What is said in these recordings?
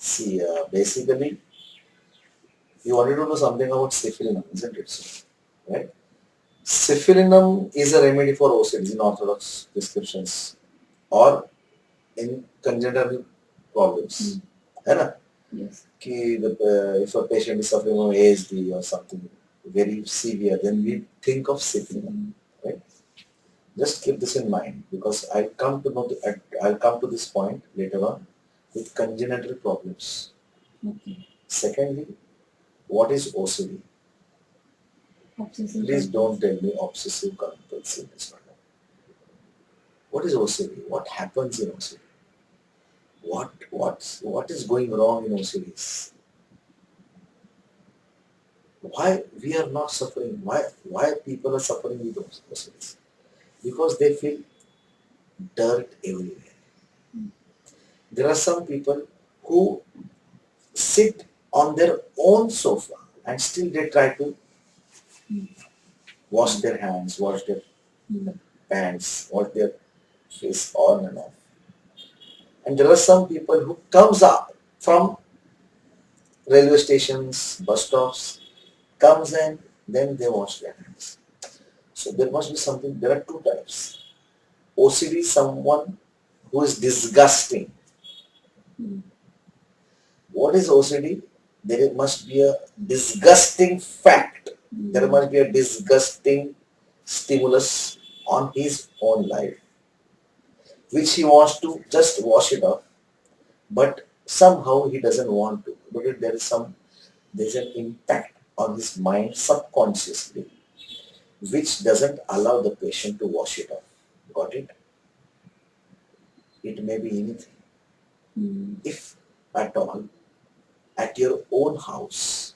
See, basically, you wanted to know something about syphilinum, isn't it? So, right? Syphilinum is a remedy for OCDs in orthodox prescriptions or in congenital problems. है ना? Yes. If a patient is suffering from ASD or something very severe, then we think of syphilinum, right? Just keep this in mind because I'll come to this point later on with congenital problems. Okay. Secondly, what is OCD? Obsessive Please don't compulsive. tell me obsessive compulsive disorder. What is OCD? What happens in OCD? What is going wrong in OCDs? Why we are not suffering? Why people are suffering with OCDs? Because they feel dirt everywhere. There are some people who sit on their own sofa and still they try to wash their hands, wash their pants, wash their face on and off. And there are some people who comes up from railway stations, bus stops, comes and then they wash their hands. So there must be something, there are two types. OCD is someone who is disgusting. What is OCD? There must be a disgusting fact. There must be a disgusting stimulus on his own life, which he wants to just wash it off, but somehow he doesn't want to because there's an impact on his mind subconsciously, which doesn't allow the patient to wash it off. Got it? It may be anything. If at all, at your own house,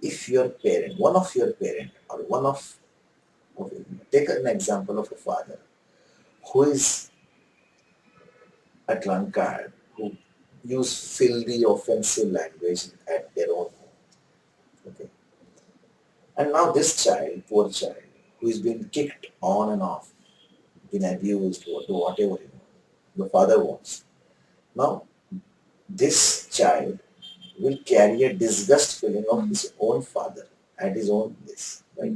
if your parent, one of your parent or take an example of a father who is a drunkard, who use filthy, offensive language at their own home. Okay. And now this child, poor child, who is being kicked on and off, been abused, or do whatever the father wants. Now, this child will carry a disgust feeling of his own father at his own place. Right?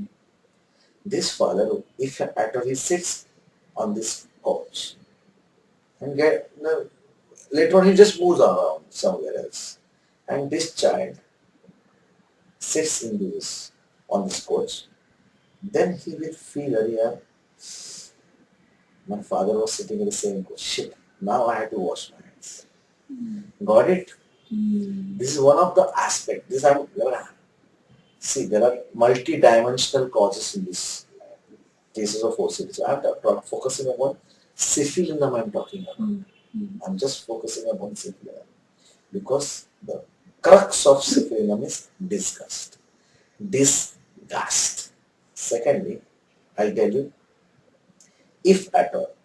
This father, if at all he sits on this couch and later on he just moves around somewhere else. And this child sits on this couch, then he will feel, yeah, my father was sitting in the same couch. Shit, now I have to wash my hands. Got it? This is one of the aspects. See, there are multi-dimensional causes in these cases of OCD. So I'm focusing upon syphilinum I'm talking about. I'm just focusing upon syphilinum because the crux of syphilinum is disgust. Disgust. Secondly, I'll tell you, if at all,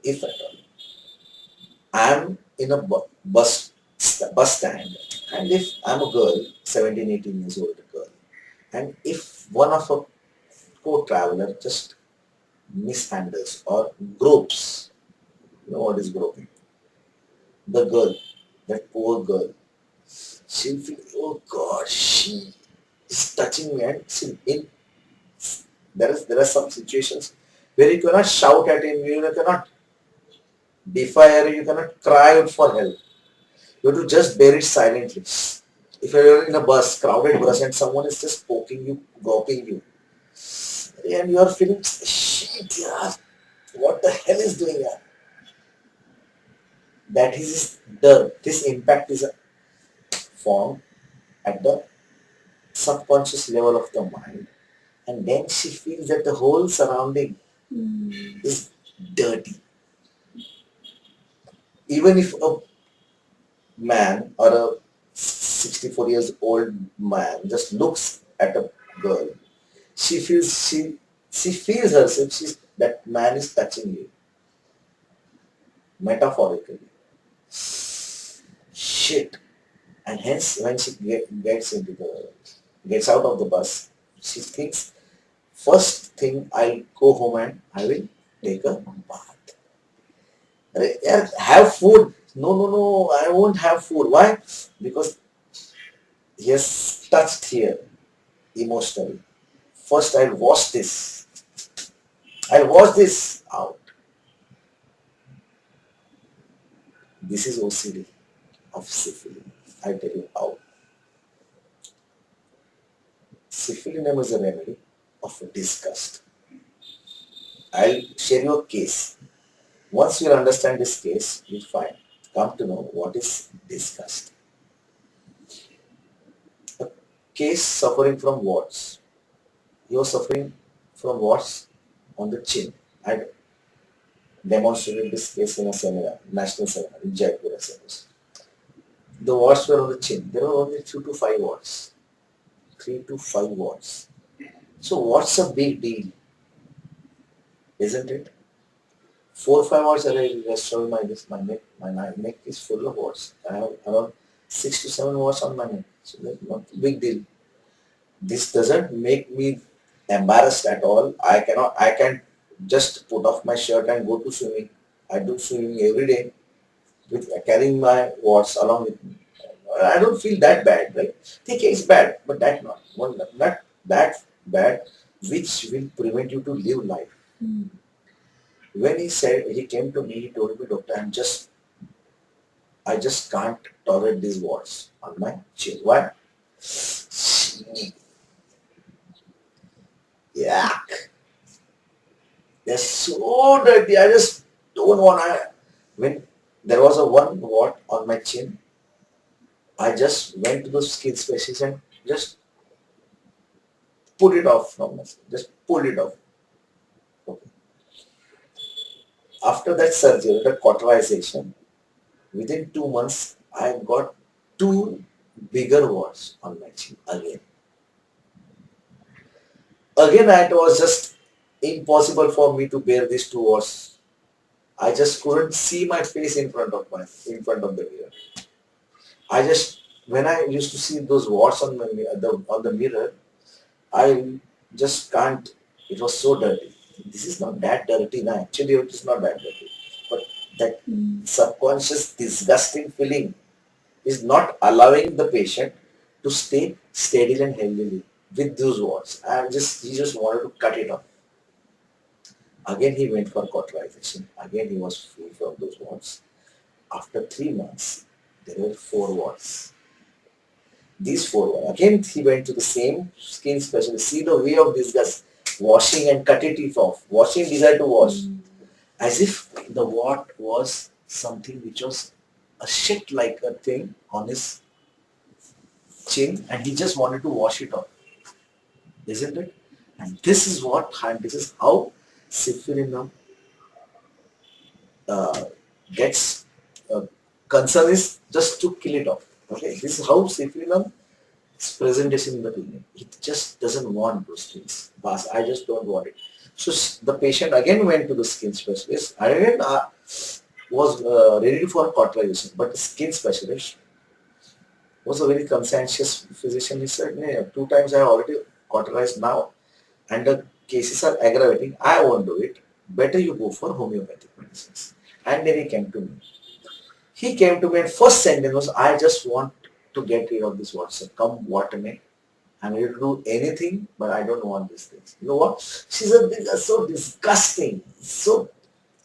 I'm in a bus stand, and if I'm a girl, 17, 18 years old girl, and if one of a co-traveler just mishandles or gropes, you know what is groping? The girl, that poor girl, she'll feel, oh God, she is touching me, and there are some situations where you cannot shout at him, you cannot defy her, you cannot cry out for help. You have to just bear it silently. If you're in a bus, crowded bus, and someone is just poking you, groping you, and you are feeling, shit, yeah, what the hell is doing that? That is this impact is formed at the subconscious level of the mind, and then she feels that the whole surrounding is dirty. Even if a man or a 64 years old man just looks at a girl, she feels herself, that man is touching you. Metaphorically. Shit. And hence when she gets out of the bus, she thinks, first thing I'll go home and I will take a bath. Have food. No, I won't have food. Why? Because he has touched here emotionally. First, I'll wash this. I'll wash this out. This is OCD of syphilis. I'll tell you how. Syphilinum is a remedy of disgust. I'll share you a case. Once you understand this case, you'll come to know what is disgust. A case suffering from warts. He was suffering from warts on the chin. I demonstrated this case in a seminar, national seminar in Jaipur, I suppose. The warts were on the chin. There were only 2 to 5 warts. 3 to 5 warts. So what's a big deal? Isn't it? 4 or 5 warts I restaurant my neck is full of warts. I have around 6 to 7 warts on my neck. So that's not a big deal. This doesn't make me embarrassed at all. I can just put off my shirt and go to swimming. I do swimming every day with carrying my warts along with me. I don't feel that bad, right? Think it's bad, but that not that bad, which will prevent you to live life. When he came to me, he told me, Doctor, I just can't tolerate these warts on my chin. Why? Yuck. They're so dirty. I just don't want to. When there was a one wart on my chin, I just went to the skin specialist and just put it off from my skin. Just pulled it off. Okay. After that surgery, the cauterization, within 2 months, I got 2 bigger warts on my chin again. Again, it was just impossible for me to bear these 2 warts. I just couldn't see my face in front of the mirror. I just, when I used to see those warts on the mirror, I just can't. It was so dirty. This is not that dirty now. Actually, it is not that dirty. But that subconscious disgusting feeling is not allowing the patient to stay steady and healthy with those warts. He just wanted to cut it off. Again, he went for cauterization. Again, he was free from those warts. After 3 months, there were 4 warts. These 4 warts. Again, he went to the same skin specialist. See the way of disgust. Washing and cut it off. Washing, desire to wash. As if the wart was something which was a shit like a thing on his chin, and he just wanted to wash it off. Isn't it? And this is how Syphilinum gets concern is just to kill it off. Okay, this is how Syphilinum is presentation in the beginning. It just doesn't want those things. Boss, I just don't want it. So the patient again went to the skin specialist. Again was ready for cauterization, but the skin specialist was a very conscientious physician. He said, "Nee, 2 times I have already cauterized now, and the cases are aggravating. I won't do it. Better you go for homeopathic medicines." And then he came to me. He came to me and first sentence was, "I just want to get rid of this WhatsApp. Come what may. I'm ready to do anything, but I don't want these things." You know what? She said, "These are so disgusting. So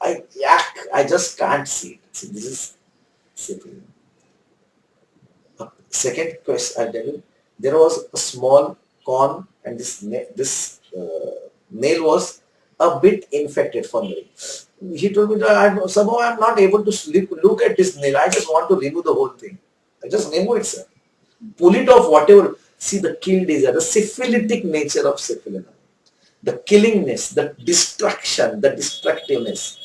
I just can't see it." See, this is simple. Second question, I'll tell you. There was a small corn, and this nail was a bit infected for me. He told me that somehow I'm not able to look at this nail. I just want to remove the whole thing. I just remove it, sir. Pull it off, whatever. See the kill desire, the syphilitic nature of syphilinum. The killingness, the destruction, the destructiveness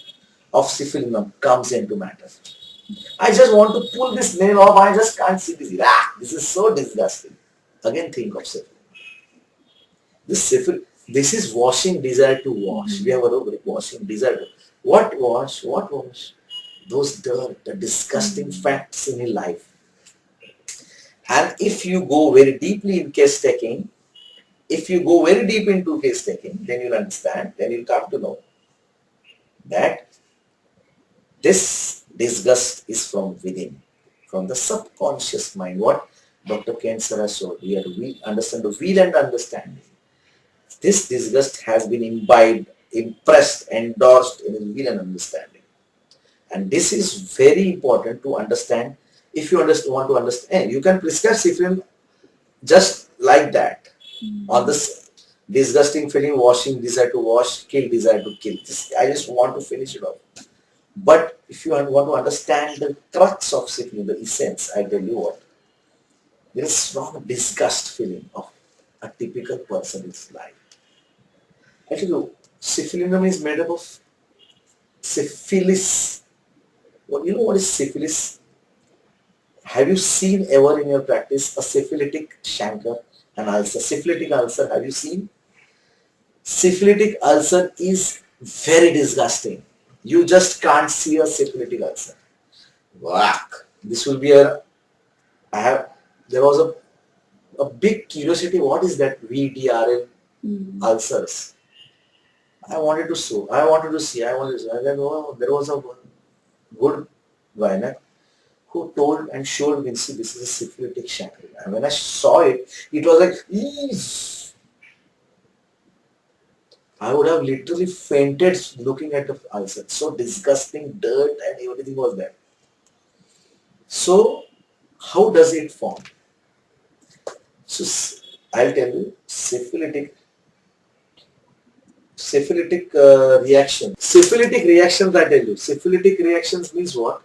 of syphilinum comes into matter. I just want to pull this nail off. I just can't see this. This is so disgusting. Again, think of syphilis. This is washing desire to wash. We have a rubric, washing desire to. What wash? What wash? Those dirt, the disgusting facts in your life. And if you go very deeply in case taking, if you go very deep into case taking, then you'll understand, then you'll come to know that this disgust is from within, from the subconscious mind. What Dr. Ken Saraswat, we are to understand the will and understanding. This disgust has been imbibed, impressed, endorsed in his will and understanding. And this is very important to understand. If you want to understand, you can prescribe syphilis just like that. On this disgusting feeling, washing, desire to wash, kill, desire to kill. I just want to finish it off. But if you want to understand the crux of syphilis, the essence, I tell you what, there is strong disgust feeling of a typical person's life. I tell you, syphilinum is made up of syphilis. Well, you know what is syphilis? Have you seen ever in your practice a syphilitic chancre, an ulcer? Syphilitic ulcer, have you seen? Syphilitic ulcer is very disgusting. You just can't see a syphilitic ulcer. Whack. This will be there was a big curiosity, what is that VDRL ulcers? I wanted to see. And then, oh, there was a good gynec who told and showed me, see, this is a syphilitic chancre. And when I saw it, it was like, eesh. I would have literally fainted looking at the ulcer. So disgusting, dirt and everything was there. So, how does it form? So, I'll tell you, syphilitic reaction. Syphilitic reactions, I tell you. Syphilitic reactions means what?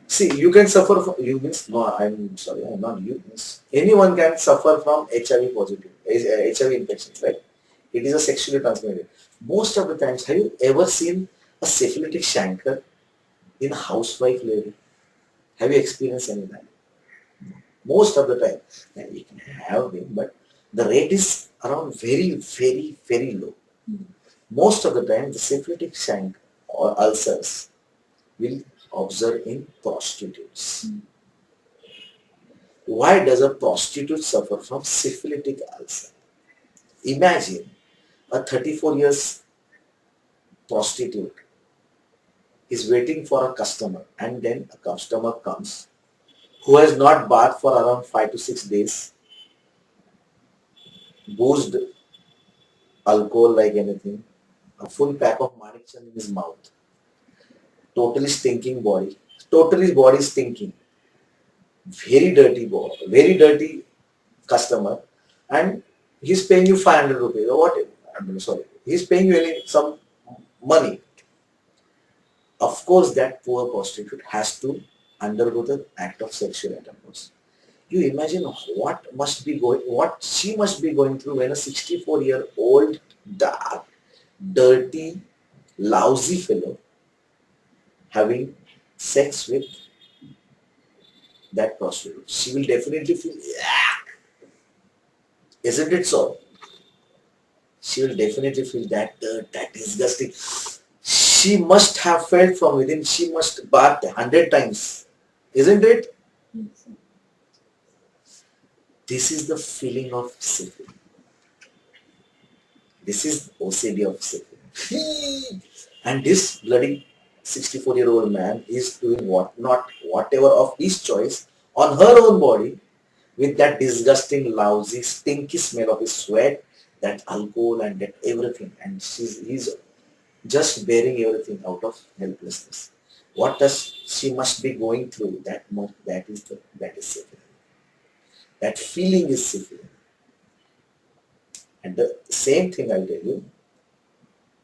See, you can suffer from, you means, no, I'm sorry, I'm not you, means, anyone can suffer from HIV positive, HIV infections, right? It is a sexually transmitted. Most of the times, have you ever seen a syphilitic chancre in a housewife lady? Have you experienced any of that? Most of the time, and it can have been, but the rate is around very, very, very low. Most of the time, the syphilitic chancre or ulcers will observe in prostitutes. Why does a prostitute suffer from syphilitic ulcer? Imagine a 34 years prostitute is waiting for a customer, and then a customer comes who has not bathed for around 5 to 6 days, boozed alcohol like anything, a full pack of manichan in his mouth, totally stinking body, totally body stinking, very dirty customer, and he's paying you 500 rupees or what? I'm sorry, he's paying you some money. Of course, that poor prostitute has to undergo the act of sexual intercourse. You imagine what she must be going through when a 64-year-old, dark, dirty, lousy fellow having sex with that prostitute. She will definitely feel, isn't it so? She will definitely feel that dirt, that disgusting. She must have felt from within, she must bath 100 times. Isn't it? This is the feeling of syphilis. This is OCD of syphilis. And this bloody 64-year-old man is doing whatever of his choice on her own body with that disgusting, lousy, stinky smell of his sweat, that alcohol and that everything. And he's just bearing everything out of helplessness. What does she must be going through? That is syphilis. That feeling is syphilis. And the same thing I'll tell you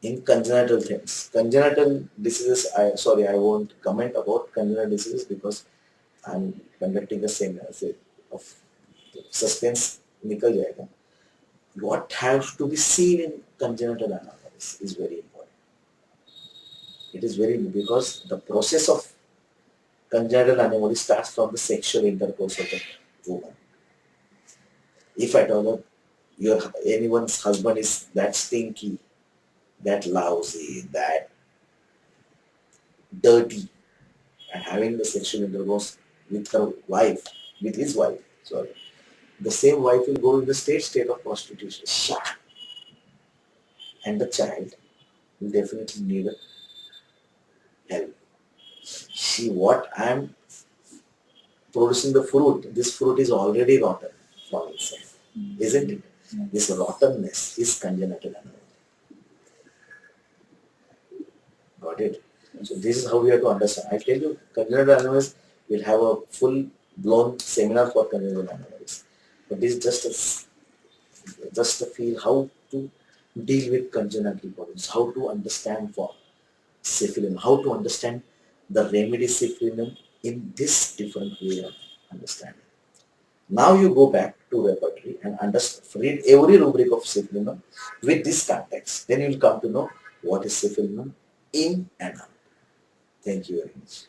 in congenital things. Congenital diseases, I won't comment about congenital diseases because I'm conducting a seminar of suspense nikal jayega. What has to be seen in congenital anomalies is very important. It is very because the process of congenital anomaly starts from the sexual intercourse of the woman. If at all anyone's husband is that stinky, that lousy, that dirty, and having the sexual intercourse with his wife, sorry, the same wife will go in the state of prostitution. And the child will definitely need help. See what I'm producing the fruit. This fruit is already rotten from inside, isn't it? This rottenness is congenital anomaly. Got it? So this is how we have to understand. I tell you, congenital anomalies, we'll have a full-blown seminar for congenital anomalies. But this is just to feel how to deal with congenital problems, how to understand for syphilinum, how to understand the remedy syphilinum in this different way of understanding. Now you go back to repertory and read every rubric of syphilinum with this context. Then you will come to know what is syphilinum in and out. Thank you very much.